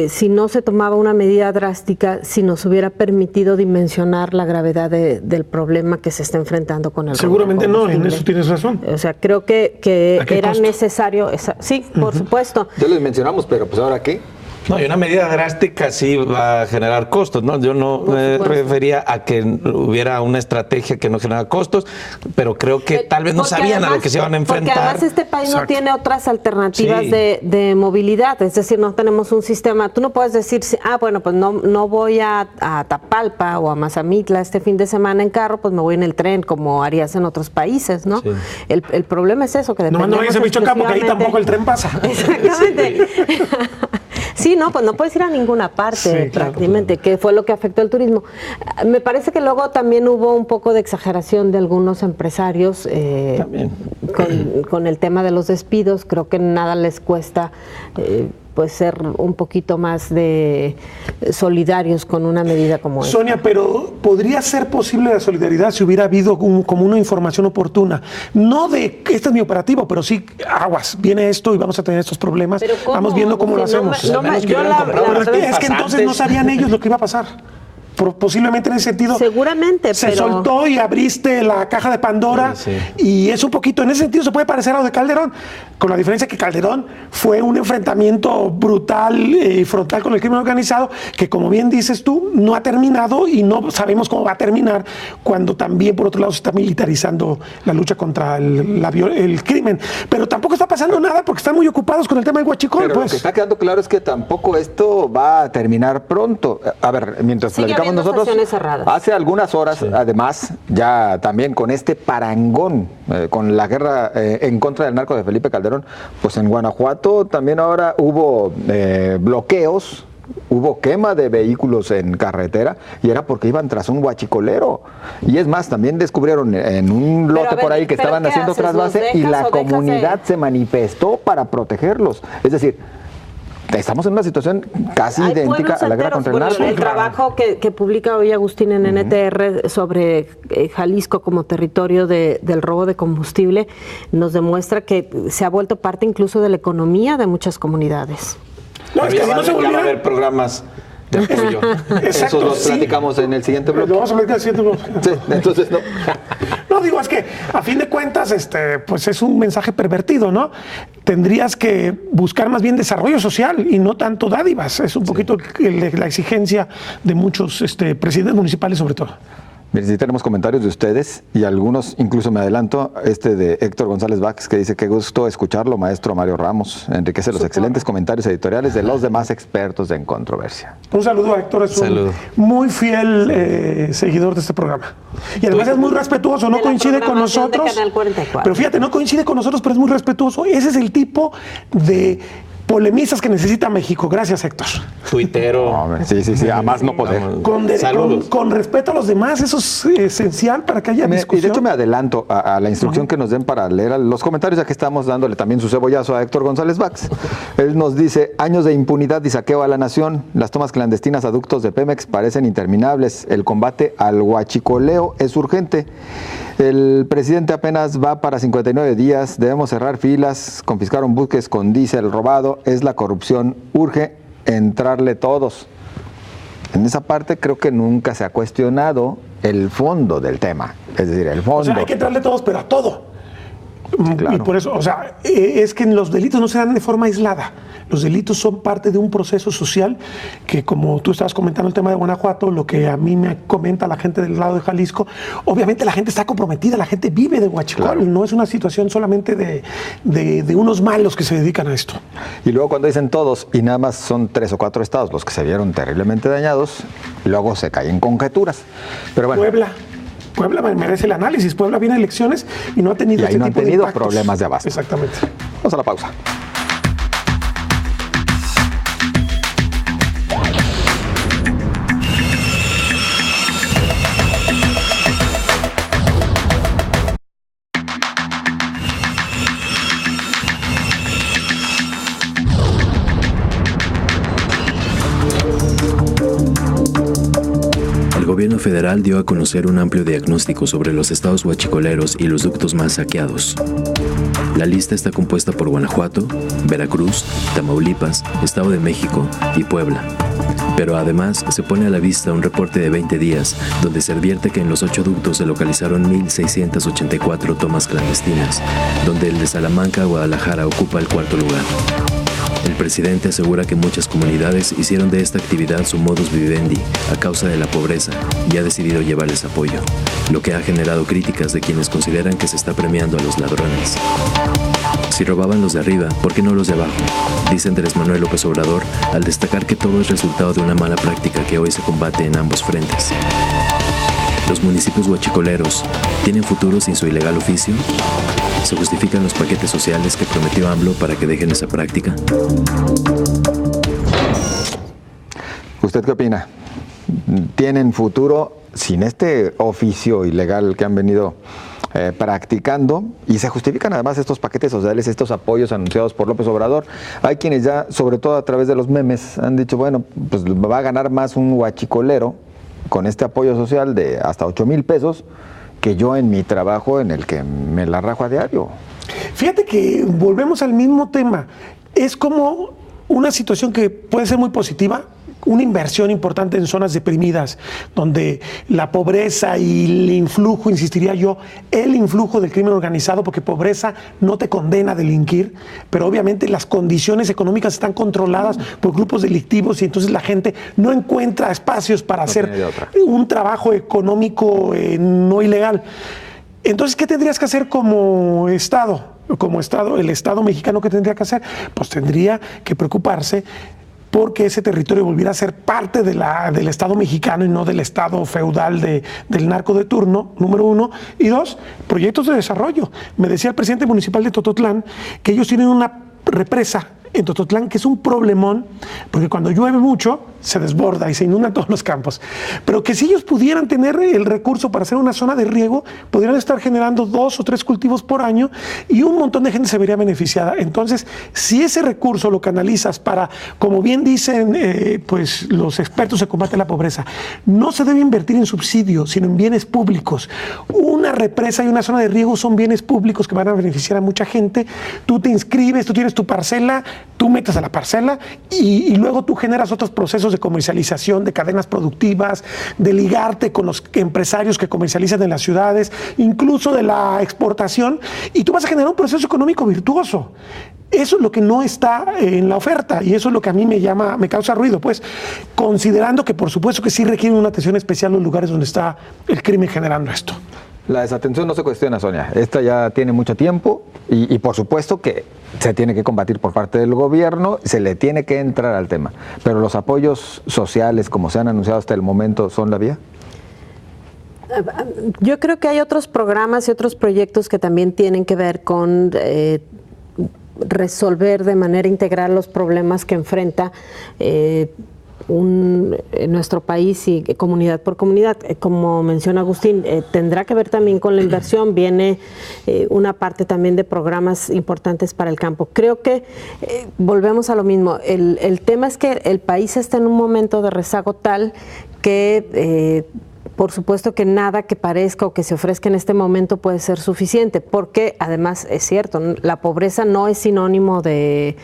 si no se tomaba una medida drástica, si nos hubiera permitido dimensionar la gravedad del problema que se está enfrentando con el Seguramente no, en eso tienes razón. O sea, creo que era costo? Necesario, sí, por supuesto. Ya les mencionamos, pero pues ahora qué. No, y una medida drástica sí va a generar costos, ¿no? Yo no me refería a que hubiera una estrategia que no genera costos, pero creo que tal vez no sabían a lo que se iban a enfrentar. Porque además este país Exacto. no tiene otras alternativas Sí. de movilidad, es decir, no tenemos un sistema. Tú no puedes decir, bueno, pues no voy a Tapalpa o a Mazamitla este fin de semana en carro, pues me voy en el tren, como harías en otros países, ¿no? Sí. El problema es eso, que dependemos No vayas a Michoacán porque ahí tampoco el tren pasa. Exactamente. Sí, no, pues no puedes ir a ninguna parte, Sí, prácticamente, que fue lo que afectó al turismo. Me parece que luego también hubo un poco de exageración de algunos empresarios con el tema de los despidos. Creo que nada les cuesta pues ser un poquito más de solidarios con una medida como esta. Sonia, pero ¿podría ser posible la solidaridad si hubiera habido como una información oportuna? No de que este es mi operativo, pero sí, aguas, viene esto y vamos a tener estos problemas. ¿Pero cómo? Vamos viendo cómo lo hacemos. Yo la verdad Es que entonces no sabían ellos lo que iba a pasar. Posiblemente en ese sentido. Seguramente, se pero soltó y abriste la caja de Pandora. Sí. Y es un poquito, en ese sentido se puede parecer a lo de Calderón, con la diferencia que Calderón fue un enfrentamiento brutal y frontal con el crimen organizado, que como bien dices tú, no ha terminado y no sabemos cómo va a terminar cuando también por otro lado se está militarizando la lucha contra el crimen. Pero tampoco está pasando nada porque están muy ocupados con el tema del huachicol. Pero lo que está quedando claro es que tampoco esto va a terminar pronto. A ver, mientras Sigue platicamos habiendo nosotros, sesiones cerradas. hace algunas horas, además, ya también con este parangón, con la guerra en contra del narco de Felipe Calderón, pues en Guanajuato también ahora hubo bloqueos, hubo quema de vehículos en carretera y era porque iban tras un huachicolero. Y es más, también descubrieron en un lote por ahí que estaban haciendo trasvase y la comunidad se manifestó para protegerlos. Es decir, estamos en una situación casi idéntica a la guerra contra el narco. El trabajo que publica hoy Agustín en NTR sobre Jalisco como territorio del robo de combustible nos demuestra que se ha vuelto parte incluso de la economía de muchas comunidades. No, es que si no se ya va a volviera... haber programas de apoyo. Exacto, Eso lo sí. platicamos en el siguiente bloque. Lo vamos a platicar en el siguiente bloque. Sí, entonces no. No, digo, es que a fin de cuentas, pues es un mensaje pervertido, ¿no? Tendrías que buscar más bien desarrollo social y no tanto dádivas. Es un poquito la exigencia de muchos presidentes municipales, sobre todo. Miren, sí tenemos comentarios de ustedes y algunos, incluso me adelanto, de Héctor González Vázquez, que dice que gusto escucharlo, maestro Mario Ramos. Enriquece los excelentes comentarios editoriales de los demás expertos en controversia. Un saludo a Héctor, es un muy fiel seguidor de este programa. Y además es muy respetuoso, no coincide con nosotros. De Canal 44. Pero fíjate, no coincide con nosotros, pero es muy respetuoso. Ese es el tipo de polemistas que necesita México. Gracias, Héctor. Tuitero. Sí, a más no poder. Con respeto a los demás, eso es esencial para que haya discusión. Y de hecho me adelanto a la instrucción que nos den para leer los comentarios, ya que estamos dándole también su cebollazo a Héctor González Vázquez. Él nos dice: años de impunidad y saqueo a la nación, las tomas clandestinas a ductos de Pemex parecen interminables, el combate al huachicoleo es urgente. El presidente apenas va para 59 días, debemos cerrar filas, confiscaron buques con diésel robado, es la corrupción, urge entrarle todos. En esa parte creo que nunca se ha cuestionado el fondo del tema, es decir, el fondo. O sea, hay que entrarle todos, pero a todo. Claro. Y por eso, o sea, es que los delitos no se dan de forma aislada. Los delitos son parte de un proceso social que, como tú estabas comentando el tema de Guanajuato, lo que a mí me comenta la gente del lado de Jalisco, obviamente la gente está comprometida, la gente vive de huachicol, claro. No es una situación solamente de unos malos que se dedican a esto. Y luego cuando dicen todos, y nada más son 3 o 4 estados los que se vieron terriblemente dañados, luego se caen conjeturas. Pero bueno. Puebla merece el análisis. Puebla viene a elecciones y no ha tenido tipo de impactos. Problemas de abasto. Exactamente. Vamos a la pausa. federal dio a conocer un amplio diagnóstico sobre los estados huachicoleros y los ductos más saqueados. La lista está compuesta por Guanajuato, Veracruz, Tamaulipas, Estado de México y Puebla. Pero además se pone a la vista un reporte de 20 días donde se advierte que en los 8 ductos se localizaron 1,684 tomas clandestinas, donde el de Salamanca, Guadalajara ocupa el 4º lugar. El presidente asegura que muchas comunidades hicieron de esta actividad su modus vivendi a causa de la pobreza y ha decidido llevarles apoyo, lo que ha generado críticas de quienes consideran que se está premiando a los ladrones. Si robaban los de arriba, ¿por qué no los de abajo?, dice Andrés Manuel López Obrador al destacar que todo es resultado de una mala práctica que hoy se combate en ambos frentes. ¿Los municipios huachicoleros tienen futuro sin su ilegal oficio? ¿Se justifican los paquetes sociales que prometió AMLO para que dejen esa práctica? ¿Usted qué opina? ¿Tienen futuro sin este oficio ilegal que han venido practicando? Y se justifican además estos paquetes sociales, estos apoyos anunciados por López Obrador. Hay quienes ya, sobre todo a través de los memes, han dicho, bueno, pues va a ganar más un huachicolero con este apoyo social de hasta 8,000 pesos que yo en mi trabajo en el que me la rajo a diario. Fíjate que volvemos al mismo tema. Es como una situación que puede ser muy positiva, una inversión importante en zonas deprimidas, donde la pobreza y el influjo, insistiría yo, el influjo del crimen organizado, porque pobreza no te condena a delinquir, pero obviamente las condiciones económicas están controladas por grupos delictivos y entonces la gente no encuentra espacios para hacer un trabajo económico no ilegal. Entonces, ¿qué tendrías que hacer como Estado? El Estado mexicano, ¿qué tendría que hacer? Pues tendría que preocuparse porque ese territorio volviera a ser parte del Estado mexicano y no del Estado feudal del narco de turno, número 1. Y 2, proyectos de desarrollo. Me decía el presidente municipal de Tototlán que ellos tienen una represa en Tototlán que es un problemón, porque cuando llueve mucho se desborda y se inundan todos los campos. Pero que si ellos pudieran tener el recurso para hacer una zona de riego, podrían estar generando 2 o 3 cultivos por año y un montón de gente se vería beneficiada. Entonces, si ese recurso lo canalizas para, como bien dicen pues los expertos en combate a la pobreza, no se debe invertir en subsidios, sino en bienes públicos. Una represa y una zona de riego son bienes públicos que van a beneficiar a mucha gente. Tú te inscribes, tú tienes tu parcela, tú metes a la parcela y luego tú generas otros procesos de comercialización, de cadenas productivas, de ligarte con los empresarios que comercializan en las ciudades, incluso de la exportación, y tú vas a generar un proceso económico virtuoso. Eso es lo que no está en la oferta y eso es lo que a mí me causa ruido, pues, considerando que por supuesto que sí requieren una atención especial los lugares donde está el crimen generando esto. La desatención no se cuestiona, Sonia. Esta ya tiene mucho tiempo y por supuesto que se tiene que combatir por parte del gobierno, se le tiene que entrar al tema. Pero los apoyos sociales, como se han anunciado hasta el momento, ¿son la vía? Yo creo que hay otros programas y otros proyectos que también tienen que ver con resolver de manera integral los problemas que enfrenta nuestro país y comunidad por comunidad. Como menciona Agustín, tendrá que ver también con la inversión, viene una parte también de programas importantes para el campo. Creo que volvemos a lo mismo, el tema es que el país está en un momento de rezago tal que por supuesto que nada que parezca o que se ofrezca en este momento puede ser suficiente, porque además es cierto, la pobreza no es sinónimo de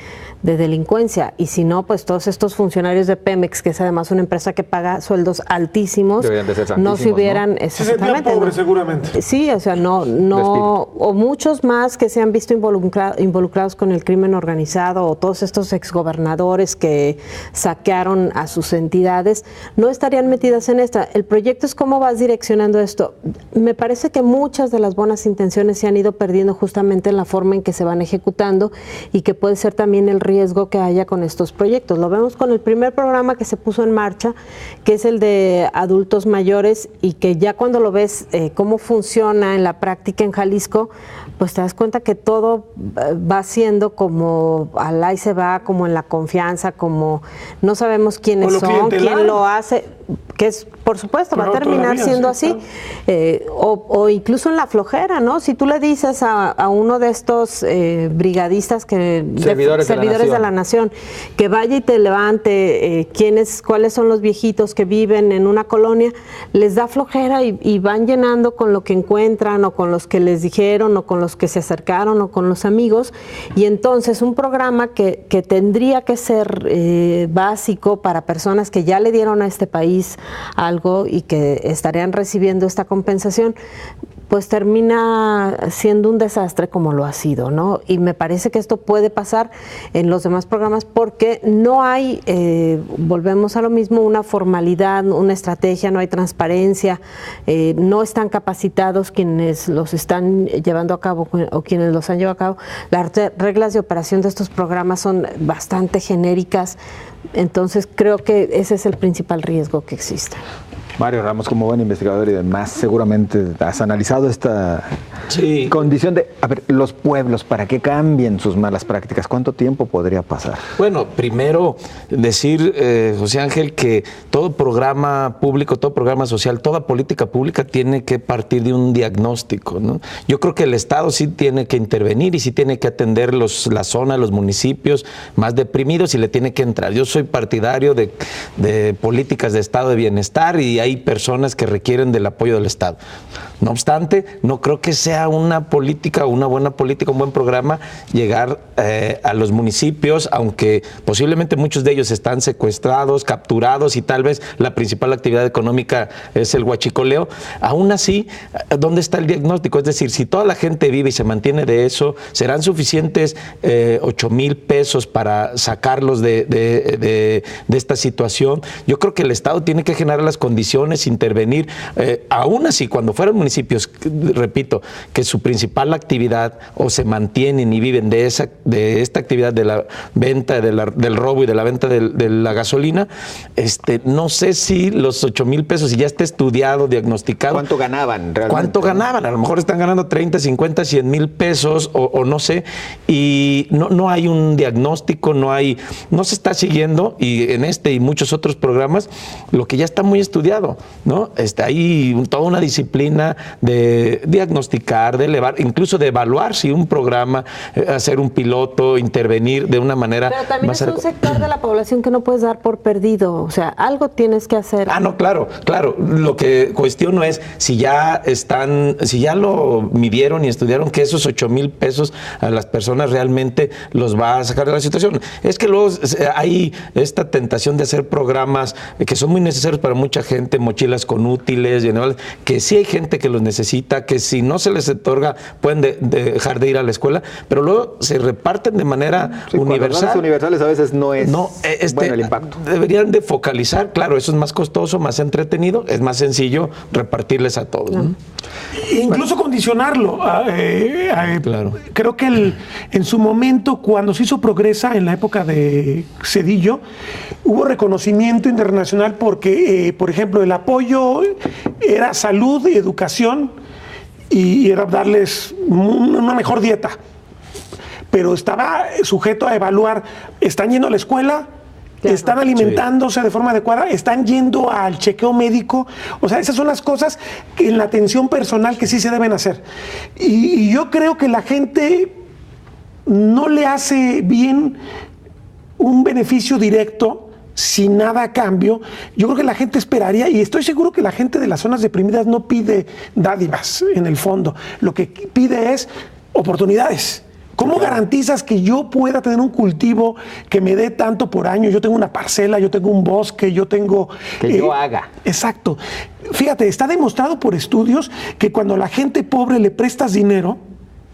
delincuencia, y si no, pues todos estos funcionarios de Pemex, que es además una empresa que paga sueldos altísimos, no se hubieran, ¿no? Se sentían pobres, seguramente. Sí, o sea, no, o muchos más que se han visto involucrados con el crimen organizado, o todos estos exgobernadores que saquearon a sus entidades, no estarían metidas en esta. El proyecto es cómo vas direccionando esto. Me parece que muchas de las buenas intenciones se han ido perdiendo justamente en la forma en que se van ejecutando, y que puede ser también el riesgo que haya con estos proyectos. Lo vemos con el primer programa que se puso en marcha, que es el de adultos mayores, y que ya cuando lo ves cómo funciona en la práctica en Jalisco, pues te das cuenta que todo va siendo como al ahí se va, como en la confianza, como no sabemos quiénes son, quién lo hace, que es por supuesto, Pero va a terminar todavía, siendo sí, así, o incluso en la flojera, ¿no? Si tú le dices a uno de estos brigadistas Servidores de la nación, que vaya y te levante cuáles son los viejitos que viven en una colonia, les da flojera y van llenando con lo que encuentran o con los que les dijeron o con los que se acercaron o con los amigos, y entonces un programa que tendría que ser básico para personas que ya le dieron a este país algo y que estarían recibiendo esta compensación, pues termina siendo un desastre como lo ha sido, ¿no? Y me parece que esto puede pasar en los demás programas porque no hay, volvemos a lo mismo, una formalidad, una estrategia, no hay transparencia, no están capacitados quienes los están llevando a cabo o quienes los han llevado a cabo. Las reglas de operación de estos programas son bastante genéricas, entonces creo que ese es el principal riesgo que existe. Mario Ramos, como buen investigador y demás, seguramente has analizado esta condición de, a ver, los pueblos, para que cambien sus malas prácticas, ¿cuánto tiempo podría pasar? Bueno, primero decir, José Ángel, que todo programa público, todo programa social, toda política pública tiene que partir de un diagnóstico, ¿no? Yo creo que el Estado sí tiene que intervenir y sí tiene que atender la zona, los municipios más deprimidos y le tiene que entrar. Yo soy partidario de políticas de Estado de bienestar y hay personas que requieren del apoyo del Estado. No obstante, no creo que sea una política, una buena política, un buen programa llegar a los municipios, aunque posiblemente muchos de ellos están secuestrados, capturados y tal vez la principal actividad económica es el huachicoleo. Aún así, ¿dónde está el diagnóstico? Es decir, si toda la gente vive y se mantiene de eso, ¿serán suficientes 8,000 pesos para sacarlos de esta situación? Yo creo que el Estado tiene que generar las condiciones, intervenir, aún así, cuando fueran municipios, repito, que su principal actividad o se mantienen y viven de esta actividad de la venta, del robo y de la venta de la gasolina, no sé si los 8,000 pesos, si ya está estudiado, diagnosticado. ¿Cuánto ganaban realmente? ¿Cuánto ganaban? A lo mejor están ganando 30, 50, 100,000 pesos o no sé, y no hay un diagnóstico, no se está siguiendo, y en este y muchos otros programas, lo que ya está muy estudiado, ¿no? Hay toda una disciplina de diagnosticar, de elevar, incluso de evaluar si un programa, hacer un piloto, intervenir de una manera. Pero también es un sector de la población que no puedes dar por perdido, o sea, algo tienes que hacer. No, claro. Lo que cuestiono es si ya lo midieron y estudiaron que esos 8,000 pesos a las personas realmente los va a sacar de la situación. Es que luego hay esta tentación de hacer programas que son muy necesarios para mucha gente, mochilas con útiles, que sí hay gente que los necesita, que si no se les otorga pueden dejar de ir a la escuela, pero luego se reparten de manera universal. Universales a veces no es bueno el impacto. Deberían de focalizar, claro, eso es más costoso, más entretenido, es más sencillo repartirles a todos, ¿no? Incluso condicionarlo. Claro. Creo que en su momento, cuando se hizo Progresa, en la época de Zedillo, hubo reconocimiento internacional porque, por ejemplo, el apoyo era salud y educación y era darles una mejor dieta. Pero estaba sujeto a evaluar, ¿están yendo a la escuela? Claro. ¿Están alimentándose de forma adecuada? ¿Están yendo al chequeo médico? O sea, esas son las cosas en la atención personal que sí se deben hacer. Y yo creo que la gente no le hace bien un beneficio directo sin nada a cambio. Yo creo que la gente esperaría, y estoy seguro que la gente de las zonas deprimidas no pide dádivas en el fondo. Lo que pide es oportunidades. ¿Cómo garantizas que yo pueda tener un cultivo que me dé tanto por año? Yo tengo una parcela, yo tengo un bosque, yo tengo... Que yo haga. Exacto. Fíjate, está demostrado por estudios que cuando a la gente pobre le prestas dinero,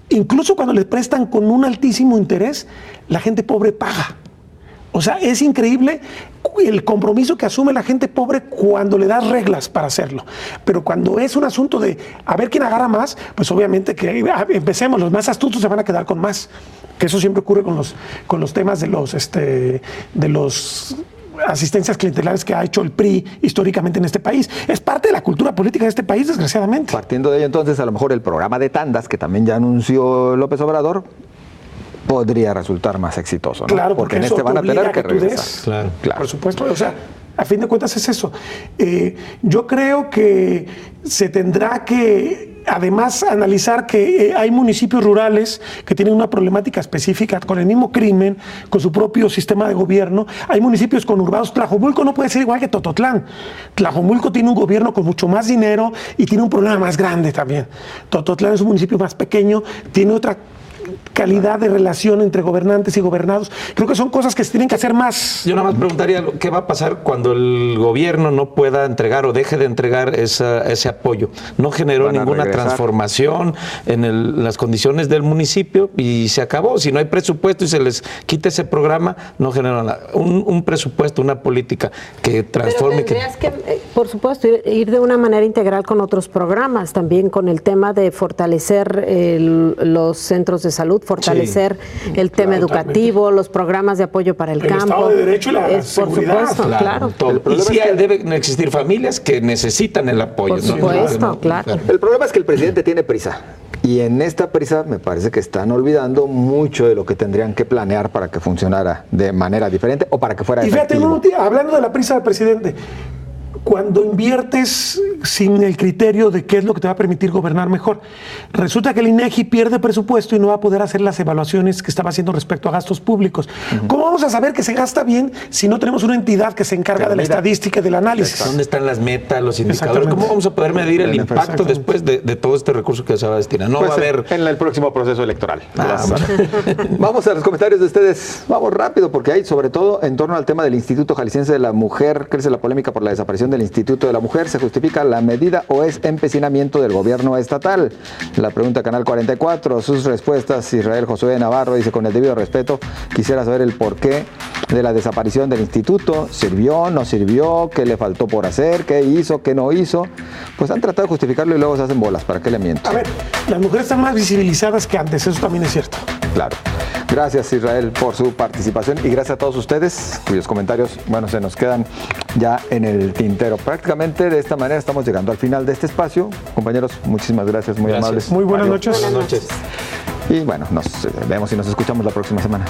incluso cuando le prestan con un altísimo interés, la gente pobre paga. O sea, es increíble el compromiso que asume la gente pobre cuando le das reglas para hacerlo. Pero cuando es un asunto de a ver quién agarra más, pues obviamente que empecemos, los más astutos se van a quedar con más. Que eso siempre ocurre con los temas de los asistencias clientelares que ha hecho el PRI históricamente en este país. Es parte de la cultura política de este país, desgraciadamente. Partiendo de ello, entonces, a lo mejor el programa de tandas, que también ya anunció López Obrador, podría resultar más exitoso, ¿no? Claro, porque en este van a tener que regresar. Claro. Por supuesto, o sea, a fin de cuentas es eso. Yo creo que se tendrá que además analizar que hay municipios rurales que tienen una problemática específica con el mismo crimen, con su propio sistema de gobierno. Hay municipios conurbados. Tlajomulco no puede ser igual que Tototlán. Tlajomulco tiene un gobierno con mucho más dinero y tiene un problema más grande también. Tototlán es un municipio más pequeño, tiene otra calidad de relación entre gobernantes y gobernados. Creo que son cosas que se tienen que hacer más. Yo nada más preguntaría, ¿qué va a pasar cuando el gobierno no pueda entregar o deje de entregar ese apoyo? No generó ninguna transformación en las condiciones del municipio y se acabó. Si no hay presupuesto y se les quita ese programa, no generó nada. Un presupuesto, una política que transforme. Pero tendrías que, por supuesto, ir de una manera integral con otros programas, también con el tema de fortalecer los centros de salud, fortalecer el tema educativo, los programas de apoyo para el campo. Estado de Derecho y la seguridad. Por supuesto, claro. Y sí deben existir familias que necesitan el apoyo. Por supuesto, claro. El problema es que el presidente tiene prisa. Y en esta prisa me parece que están olvidando mucho de lo que tendrían que planear para que funcionara de manera diferente o para que fuera efectivo. Y fíjate, hablando de la prisa del presidente, cuando inviertes sin el criterio de qué es lo que te va a permitir gobernar mejor, resulta que el INEGI pierde presupuesto y no va a poder hacer las evaluaciones que estaba haciendo respecto a gastos públicos. ¿Cómo vamos a saber que se gasta bien si no tenemos una entidad que se encarga de la estadística y del análisis? ¿Dónde están las metas, los indicadores? ¿Cómo vamos a poder medir el impacto después de todo este recurso que se va a destinar? No pues va a haber... En el próximo proceso electoral. Vamos a los comentarios de ustedes. Vamos rápido, porque hay, sobre todo, en torno al tema del Instituto Jalisciense de la Mujer, crece la polémica por la desaparición del Instituto de la Mujer. ¿Se justifica la medida o es empecinamiento del gobierno estatal? La pregunta Canal 44. Sus respuestas, Israel Josué Navarro dice: con el debido respeto, quisiera saber el porqué de la desaparición del instituto. ¿Sirvió? ¿No sirvió? ¿Qué le faltó por hacer? ¿Qué hizo? ¿Qué no hizo? Pues han tratado de justificarlo y luego se hacen bolas. ¿Para qué le miento? A ver, las mujeres están más visibilizadas que antes, eso también es cierto. Claro. Gracias, Israel, por su participación y gracias a todos ustedes cuyos comentarios, bueno, se nos quedan ya en el tintero. Prácticamente de esta manera estamos llegando al final de este espacio. Compañeros, muchísimas gracias, muy amables. Muy buenas noches. Buenas noches. Y bueno, nos vemos y nos escuchamos la próxima semana.